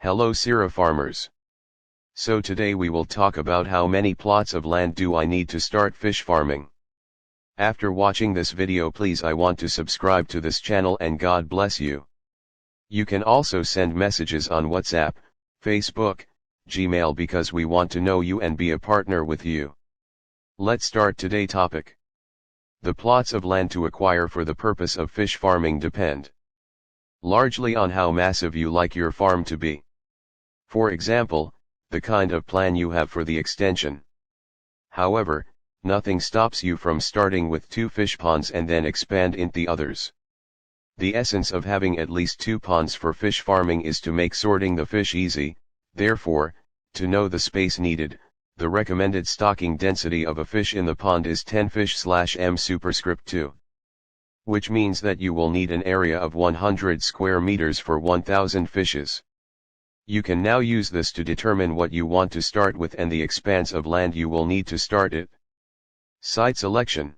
Hello Sierra farmers. So today we will talk about how many plots of land do I need to start fish farming. After watching this video, please I want to subscribe to this channel and God bless you. You can also send messages on WhatsApp, Facebook, Gmail because we want to know you and be a partner with you. Let's start today's topic. The plots of land to acquire for the purpose of fish farming depend largely on how massive you like your farm to be. For example, the kind of plan you have for the extension. However, nothing stops you from starting with 2 fish ponds and then expand into the others. The essence of having at least 2 ponds for fish farming is to make sorting the fish easy. Therefore, to know the space needed, the recommended stocking density of a fish in the pond is 10 fish/m superscript 2. Which means that you will need an area of 100 square meters for 1,000 fishes. You can now use this to determine what you want to start with and the expanse of land you will need to start it. Site selection.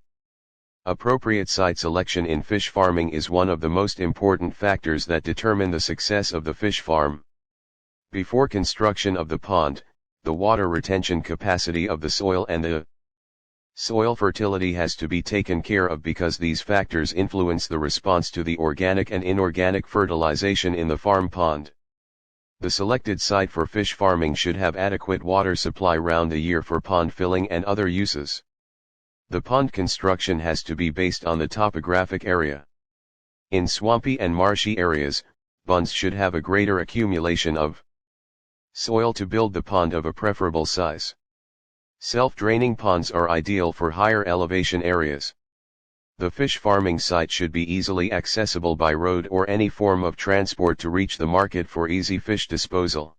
Appropriate site selection in fish farming is one of the most important factors that determine the success of the fish farm. Before construction of the pond, the water retention capacity of the soil and the soil fertility has to be taken care of because these factors influence the response to the organic and inorganic fertilization in the farm pond. The selected site for fish farming should have adequate water supply round the year for pond filling and other uses. The pond construction has to be based on the topographic area. In swampy and marshy areas, ponds should have a greater accumulation of soil to build the pond of a preferable size. Self-draining ponds are ideal for higher elevation areas. The fish farming site should be easily accessible by road or any form of transport to reach the market for easy fish disposal.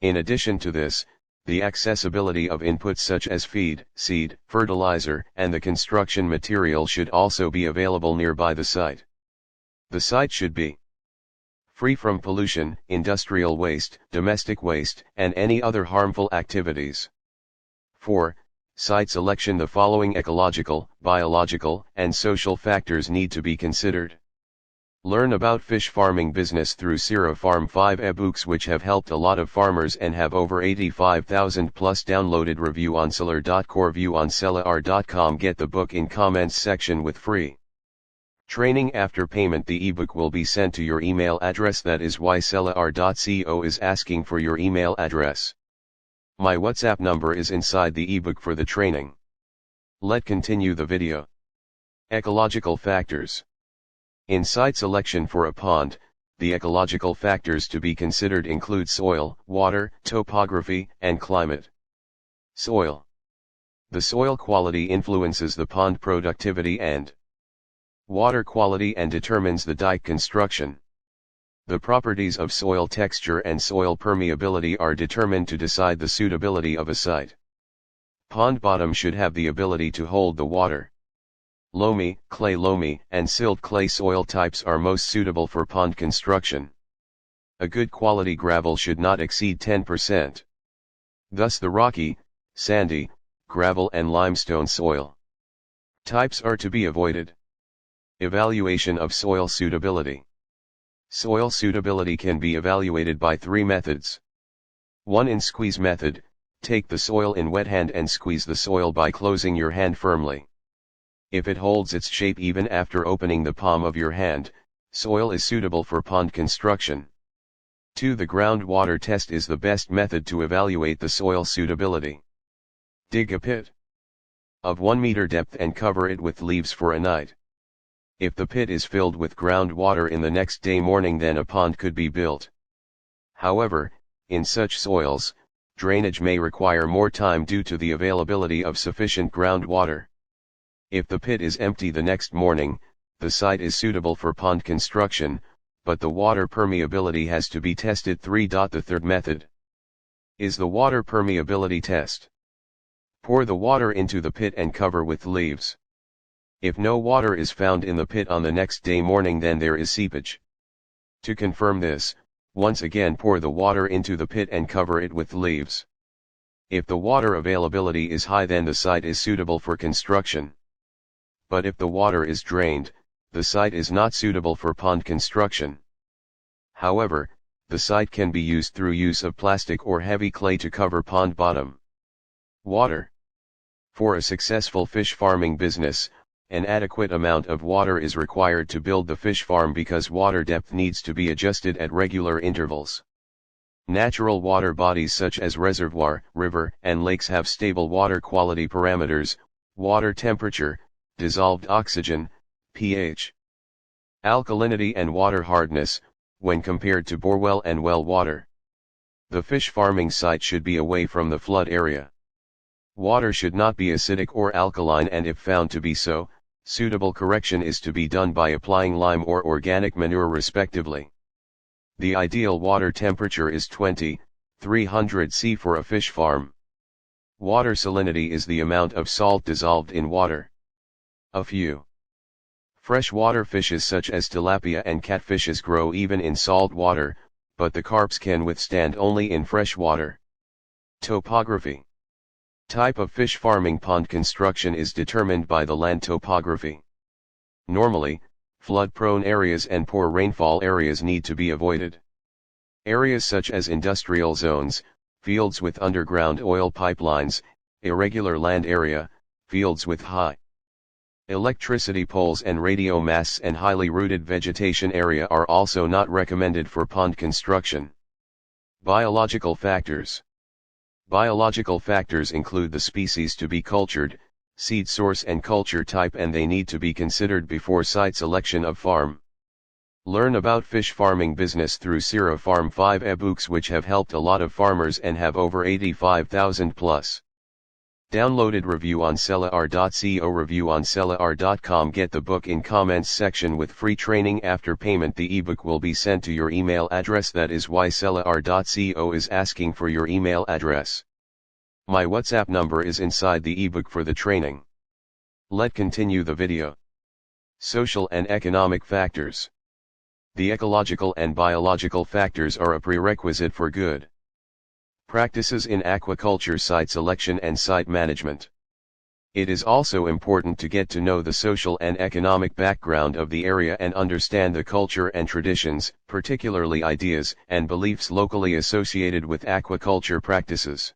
In addition to this, the accessibility of inputs such as feed, seed, fertilizer, and the construction material should also be available nearby the site. The site should be free from pollution, industrial waste, domestic waste, and any other harmful activities. 4. Site selection. The following ecological, biological, and social factors need to be considered. Learn about fish farming business through Sierra Farm 5 ebooks which have helped a lot of farmers and have over 85,000 plus downloaded. Review on seller.core. View on sellar.com. Get the book in comments section with free training after payment. The ebook will be sent to your email address. That is why sellar.co is asking for your email address. My WhatsApp number is inside the ebook for the training. Let's continue the video. Ecological factors. In site selection for a pond, the ecological factors to be considered include soil, water, topography, and climate. Soil. The soil quality influences the pond productivity and water quality and determines the dike construction. The properties of soil texture and soil permeability are determined to decide the suitability of a site. Pond bottom should have the ability to hold the water. Loamy, clay loamy, and silt clay soil types are most suitable for pond construction. A good quality gravel should not exceed 10%. Thus the rocky, sandy, gravel and limestone soil types are to be avoided. Evaluation of soil suitability. Soil suitability can be evaluated by 3 methods. 1. In squeeze method, take the soil in wet hand and squeeze the soil by closing your hand firmly. If it holds its shape even after opening the palm of your hand, soil is suitable for pond construction. 2. The groundwater test is the best method to evaluate the soil suitability. Dig a pit of 1 meter depth and cover it with leaves for a night. If the pit is filled with groundwater in the next day morning, then a pond could be built. However, in such soils, drainage may require more time due to the availability of sufficient groundwater. If the pit is empty the next morning, the site is suitable for pond construction, but the water permeability has to be tested. 3. The third method is the water permeability test. Pour the water into the pit and cover with leaves. If no water is found in the pit on the next day morning, then there is seepage. To confirm this, once again pour the water into the pit and cover it with leaves. If the water availability is high, then the site is suitable for construction. But if the water is drained, the site is not suitable for pond construction. However, The site can be used through use of plastic or heavy clay to cover pond bottom. Water. For a successful fish farming business, an adequate amount of water is required to build the fish farm because water depth needs to be adjusted at regular intervals. Natural water bodies such as reservoir, river, and lakes have stable water quality parameters, water temperature, dissolved oxygen, pH, alkalinity and water hardness, when compared to borewell and well water. The fish farming site should be away from the flood area. Water should not be acidic or alkaline, and if found to be so, suitable correction is to be done by applying lime or organic manure respectively. The ideal water temperature is 20-300 C for a fish farm. Water salinity is the amount of salt dissolved in water. A few freshwater fishes such as tilapia and catfishes grow even in salt water, but the carps can withstand only in fresh water. Topography. Type of fish farming. Pond construction is determined by the land topography. Normally, flood-prone areas and poor rainfall areas need to be avoided. Areas such as industrial zones, fields with underground oil pipelines, irregular land area, fields with high electricity poles and radio masts and highly rooted vegetation area are also not recommended for pond construction. Biological factors. Biological factors include the species to be cultured, seed source and culture type, and they need to be considered before site selection of farm. Learn about fish farming business through Sierra Farm 5 ebooks, which have helped a lot of farmers and have over 85,000 plus downloaded. Review on sellar.co. Review on sellar.com. Get the book in comments section with free training after payment. The ebook will be sent to your email address. That is why sellar.co is asking for your email address. My WhatsApp number is inside the ebook for the training. Let's continue the video. Social and economic factors. The ecological and biological factors are a prerequisite for good practices in aquaculture site selection and site management. It is also important to get to know the social and economic background of the area and understand the culture and traditions, particularly ideas and beliefs locally associated with aquaculture practices.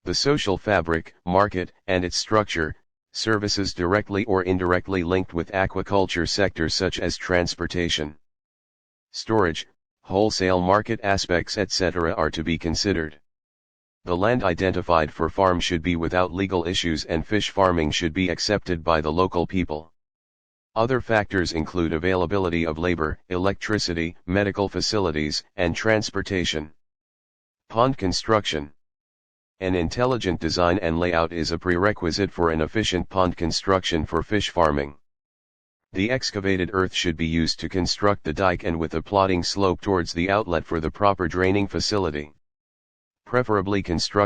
The social fabric, market, and its structure, services directly or indirectly linked with aquaculture sectors such as transportation, storage, wholesale market aspects, etc. are to be considered. The land identified for farm should be without legal issues, and fish farming should be accepted by the local people. Other factors include availability of labor, electricity, medical facilities, and transportation. Pond construction. An intelligent design and layout is a prerequisite for an efficient pond construction for fish farming. The excavated earth should be used to construct the dike and with a plodding slope towards the outlet for the proper draining facility. Preferably construct